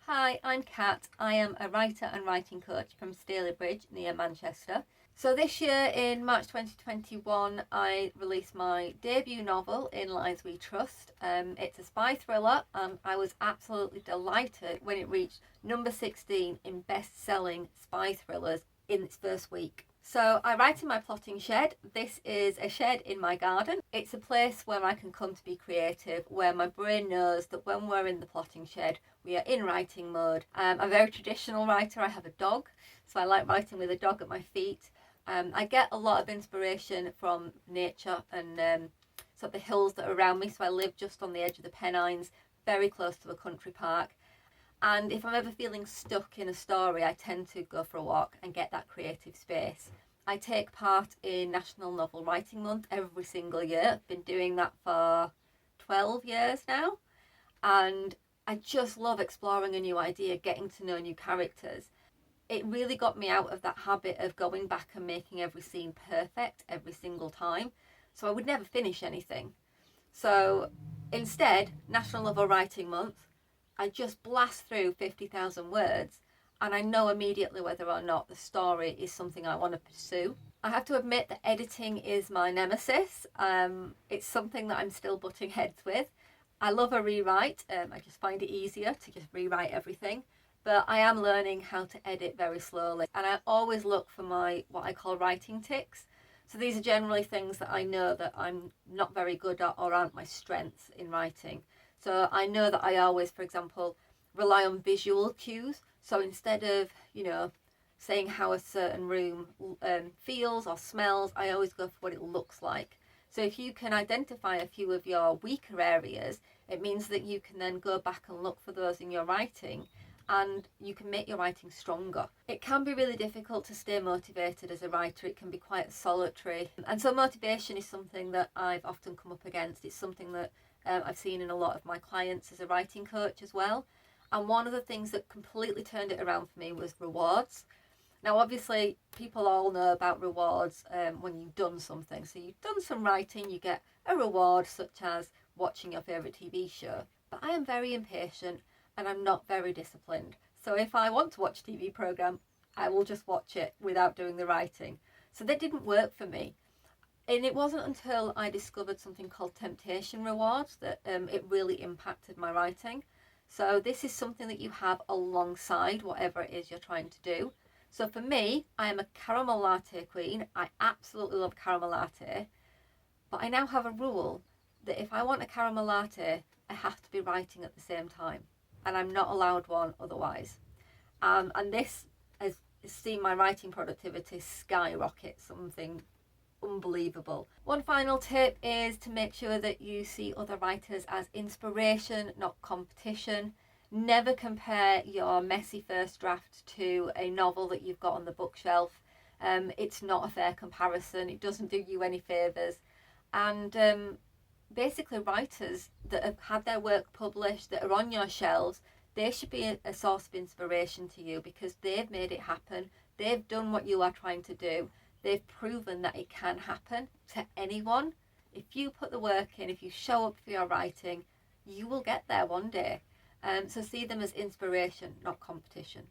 Hi, I'm Kat. I am a writer and writing coach from Stalybridge near Manchester. So this year in March 2021 I released my debut novel, In Lies We Trust. It's a spy thriller and I was absolutely delighted when it reached number 16 in best-selling spy thrillers in its first week. So I write in my plotting shed. This is a shed in my garden. It's a place where I can come to be creative, where my brain knows that when we're in the plotting shed, we are in writing mode. I'm a very traditional writer. I have a dog, so I like writing with a dog at my feet. I get a lot of inspiration from nature and sort of the hills that are around me. So I live just on the edge of the Pennines, very close to a country park. And if I'm ever feeling stuck in a story, I tend to go for a walk and get that creative space. I take part in National Novel Writing Month every single year. I've been doing that for 12 years now. And I just love exploring a new idea, getting to know new characters. It really got me out of that habit of going back and making every scene perfect every single time. So I would never finish anything. So instead, National Novel Writing Month, I just blast through 50,000 words and I know immediately whether or not the story is something I want to pursue. I have to admit that editing is my nemesis. It's something that I'm still butting heads with. I love a rewrite. I just find it easier to just rewrite everything. But I am learning how to edit very slowly. And I always look for my what I call writing tics. So these are generally things that I know that I'm not very good at or aren't my strengths in writing. So I know that I always, for example, rely on visual cues. So instead of, saying how a certain room feels or smells, I always go for what it looks like. So if you can identify a few of your weaker areas, it means that you can then go back and look for those in your writing and you can make your writing stronger. It can be really difficult to stay motivated as a writer. It can be quite solitary. And so motivation is something that I've often come up against. It's something that I've seen in a lot of my clients as a writing coach as well. And one of the things that completely turned it around for me was rewards. Now, obviously, people all know about rewards when you've done something. So you've done some writing, you get a reward such as watching your favourite TV show. But I am very impatient and I'm not very disciplined. So if I want to watch a TV programme, I will just watch it without doing the writing. So that didn't work for me. And it wasn't until I discovered something called temptation rewards that it really impacted my writing. So this is something that you have alongside whatever it is you're trying to do. So for me, I am a caramel latte queen. I absolutely love caramel latte. But I now have a rule that if I want a caramel latte, I have to be writing at the same time. And I'm not allowed one otherwise. And this has seen my writing productivity skyrocket, something unbelievable. One final tip is to make sure that you see other writers as inspiration, not competition. Never compare your messy first draft to a novel that you've got on the bookshelf. It's not a fair comparison. It doesn't do you any favours. And basically, writers that have had their work published, that are on your shelves, they should be a source of inspiration to you because they've made it happen. They've done what you are trying to do. They've proven that it can happen to anyone. If you put the work in, if you show up for your writing, you will get there one day. So see them as inspiration, not competition.